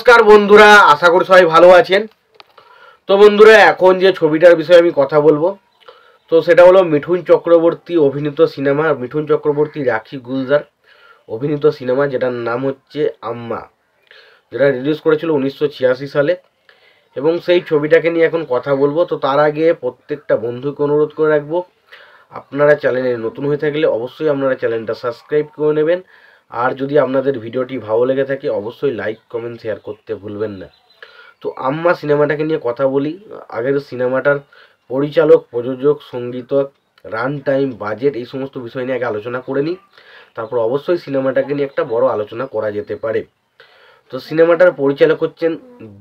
নমস্কার বন্ধুরা, আশা করি সবাই ভালো আছেন। তো বন্ধুরা, এখন যে ছবিটার বিষয়ে আমি কথা বলবো, তো সেটা হলো মিঠুন চক্রবর্তী অভিনীত সিনেমা, মিঠুন চক্রবর্তী, রাখি গুলজার অভিনীত সিনেমা, যেটার নাম হচ্ছে আম্মা, যেটা রিলিজ করেছিল 1986 সালে। এবং সেই ছবিটাকে নিয়ে এখন কথা বলবো। তো তার আগে প্রত্যেকটা বন্ধুকে অনুরোধ করে রাখবো, আপনারা চ্যানেলে নতুন হয়ে থাকলে অবশ্যই আপনারা চ্যানেলটা সাবস্ক্রাইব করে নেবেন। আর যদি আপনাদের ভিডিওটি ভালো লেগে থাকে অবশ্যই লাইক, কমেন্ট, শেয়ার করতে ভুলবেন না। তো আম্মা সিনেমাটাকে নিয়ে কথা বলি। আগের সিনেমাটার পরিচালক, প্রযোজক, সঙ্গীতক, রান টাইম, বাজেট, এই সমস্ত বিষয় নিয়ে আগে আলোচনা করে নিই। তারপর অবশ্যই সিনেমাটাকে নিয়ে একটা বড় আলোচনা করা যেতে পারে। তো সিনেমাটার পরিচালক হচ্ছেন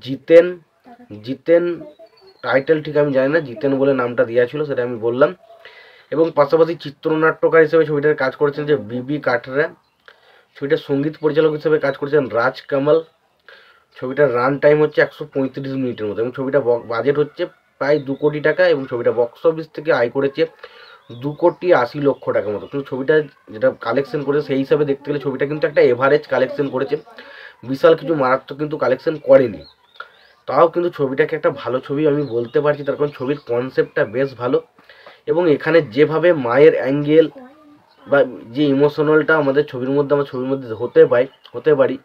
জিতেন। জিতেন টাইটেল ঠিক আমি জানি না, জিতেন বলে নামটা দেওয়া ছিল, সেটা আমি বললাম। এবং পাশাপাশি চিত্রনাট্যকার হিসেবে ছবিটার কাজ করেছেন যে বিবি কাটরা। ছবিটার সঙ্গীত পরিচালক হিসেবে কাজ করেছেন রাজ কামাল। ছবিটার রান টাইম হচ্ছে 135 মিনিটের মতো, এবং ছবিটা বাজেট হচ্ছে প্রায় 2 কোটি টাকা, এবং ছবিটা বক্স অফিস থেকে আয় করেছে 2,80,00,000 টাকার মতো। কিন্তু ছবিটা যেটা কালেকশন করেছে সেই হিসাবে দেখতে গেলে ছবিটা কিন্তু একটা এভারেজ কালেকশন করেছে, বিশাল কিছু মারাত্মক কিন্তু কালেকশন করেনি। তাও কিন্তু ছবিটাকে একটা ভালো ছবি আমি বলতে পারছি, তার কারণ ছবির কনসেপ্টটা বেশ ভালো। এবং এখানে যেভাবে মায়ের অ্যাঙ্গেল বা যে ইমোশনালটা আমাদের ছবির মধ্যে, আমরা ছবির মধ্যে হতে পারি,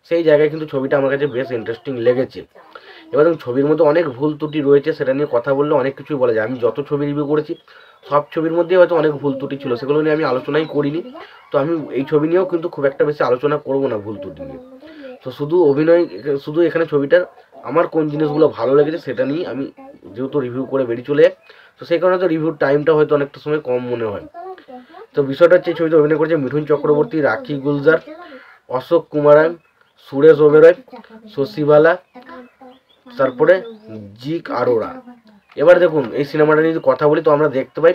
সেই জায়গায় কিন্তু ছবিটা আমার কাছে বেশ ইন্টারেস্টিং লেগেছে। এবার ছবির মধ্যে অনেক ভুল ত্রুটি রয়েছে, সেটা নিয়ে কথা বললে অনেক কিছুই বলা যায়। আমি যত ছবি রিভিউ করেছি সব ছবির মধ্যে হয়তো অনেক ভুল ত্রুটি ছিল, সেগুলো নিয়ে আমি আলোচনাই করিনি। তো আমি এই ছবি নিয়েও কিন্তু খুব একটা বেশি আলোচনা করব না ভুল ত্রুটি নিয়ে। তো শুধু এখানে ছবিটার আমার কোন জিনিসগুলো ভালো লেগেছে সেটা নিয়ে আমি যেহেতু রিভিউ করে বেরিয়ে চলে, তো সেই কারণে তো রিভিউর টাইমটা হয়তো অনেকটা সময় কম মনে হয়। তো বিষয়টা হচ্ছে, ছবিতে অভিনয় করেছে মিঠুন চক্রবর্তী, রাখি গুলজার, অশোক কুমারান, সুরেশ ওবেরয়, শশীবালা, তারপরে জিক আরোরা। এবার দেখুন, এই সিনেমাটা নিয়ে যদি কথা বলি, তো আমরা দেখতে পাই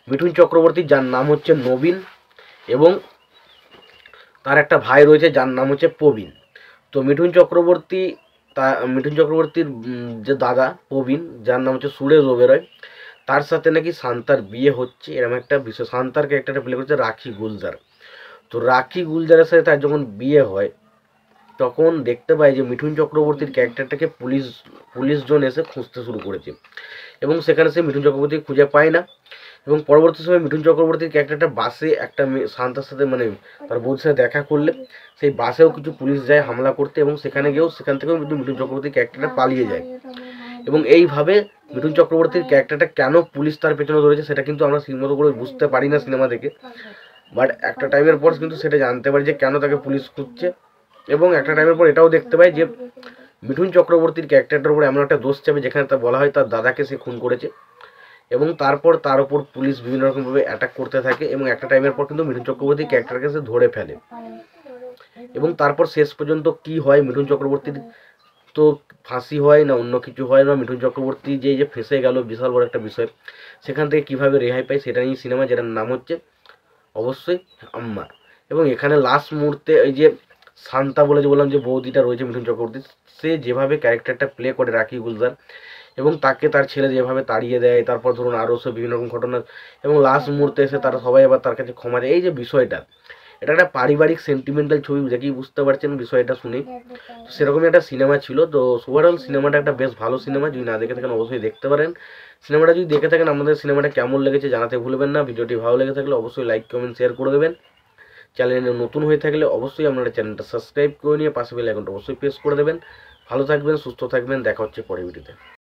মিঠুন চক্রবর্তী, যার নাম হচ্ছে নবীন, এবং তার একটা ভাই রয়েছে যার নাম হচ্ছে প্রবীণ। তো মিঠুন চক্রবর্তীর যে দাদা প্রবীণ, যার নাম হচ্ছে সুরেশ ওবেরয়, তার সাথে নাকি শান্তার বিয়ে হচ্ছে, এরকম একটা বিষয়। শান্তার ক্যারেক্টারটা প্লে করছে রাখি গুলজার। তো রাখি গুলজারের সাথে তার যখন বিয়ে হয়, তখন দেখতে পাই যে মিঠুন চক্রবর্তীর ক্যারেক্টারটাকে পুলিশজন এসে খুঁজতে শুরু করেছে, এবং সেখানে সে মিঠুন চক্রবর্তী খুঁজে পায় না। এবং পরবর্তী সময় মিঠুন চক্রবর্তীর ক্যারেক্টারটা বাসে একটা শান্তার সাথে, মানে তার বউর সাথে দেখা করলে, সেই বাসেও কিছু পুলিশ যায় হামলা করতে, এবং সেখান থেকেও মিঠুন চক্রবর্তীর ক্যারেক্টারটা পালিয়ে যায়। এবং এইভাবে মিঠুন চক্রবর্তীর ক্যারেক্টারটা কেন পুলিশ তার পেছনে ধরেছে সেটা কিন্তু আমরা ঠিকমতো করে বুঝতে পারি না সিনেমা দেখে, বাট একটা টাইমের পর কিন্তু সেটা জানতে পারি যে কেন তাকে পুলিশ খুঁজছে। এবং একটা টাইমের পর এটাও দেখতে পাই যে মিঠুন চক্রবর্তীর ক্যারেক্টারটার উপর এমন একটা দোষ চাপে যেখানে তা বলা হয় তার দাদাকে সে খুন করেছে, এবং তারপর তার উপর পুলিশ বিভিন্ন রকমভাবে অ্যাটাক করতে থাকে, এবং একটা টাইমের পর কিন্তু মিঠুন চক্রবর্তীর ক্যারেক্টারকে সে ধরে ফেলে। এবং তারপর শেষ পর্যন্ত কি হয়, মিঠুন চক্রবর্তীর তো ফাঁসি হয় না অন্য কিছু হয়, না মিঠুন চক্রবর্তী যে ফেঁসে গেল বিশাল বড় একটা বিষয়, সেখান থেকে কিভাবে রেহাই পায় সেটা নিয়ে সিনেমা, যেটার নাম হচ্ছে অবশ্যই আম্মা। এবং এখানে লাস্ট মুহূর্তে এই যে শান্তা বলে যে বললাম যে বৌদিটা রয়েছে মিঠুন চক্রবর্তী, সে যেভাবে ক্যারেক্টারটা প্লে করে রাখি গুলজার, এবং তাকে তার ছেলে যেভাবে তাড়িয়ে দেয়, তারপর ধরুন আরও সব বিভিন্ন রকম ঘটনা, এবং লাস্ট মুহূর্তে এসে তারা সবাই আবার তার কাছে ক্ষমা দেয়, এই যে বিষয়টা, এটা একটা পারিবারিক সেন্টিমেন্টাল ছবি, দেখেই বুঝতে পারছেন বিষয়টা শুনে। তো সেরকমই একটা সিনেমা ছিল। তো ওভারঅল সিনেমাটা একটা বেশ ভালো সিনেমা, যদি না দেখে থাকেন অবশ্যই দেখতে পারেন। সিনেমাটা যদি দেখে থাকেন, আমাদের সিনেমাটা কেমন লেগেছে জানাতে ভুলবেন না। ভিডিওটি ভালো লেগে থাকলে অবশ্যই লাইক, কমেন্ট, শেয়ার করে দেবেন। চ্যানেলে নতুন হয়ে থাকলে অবশ্যই আপনারা চ্যানেলটা সাবস্ক্রাইব করে নিয়ে পাশে বেল আইকনটা অবশ্যই প্রেস করে দেবেন। ভালো থাকবেন, সুস্থ থাকবেন, দেখা হচ্ছে পরের ভিডিওতে।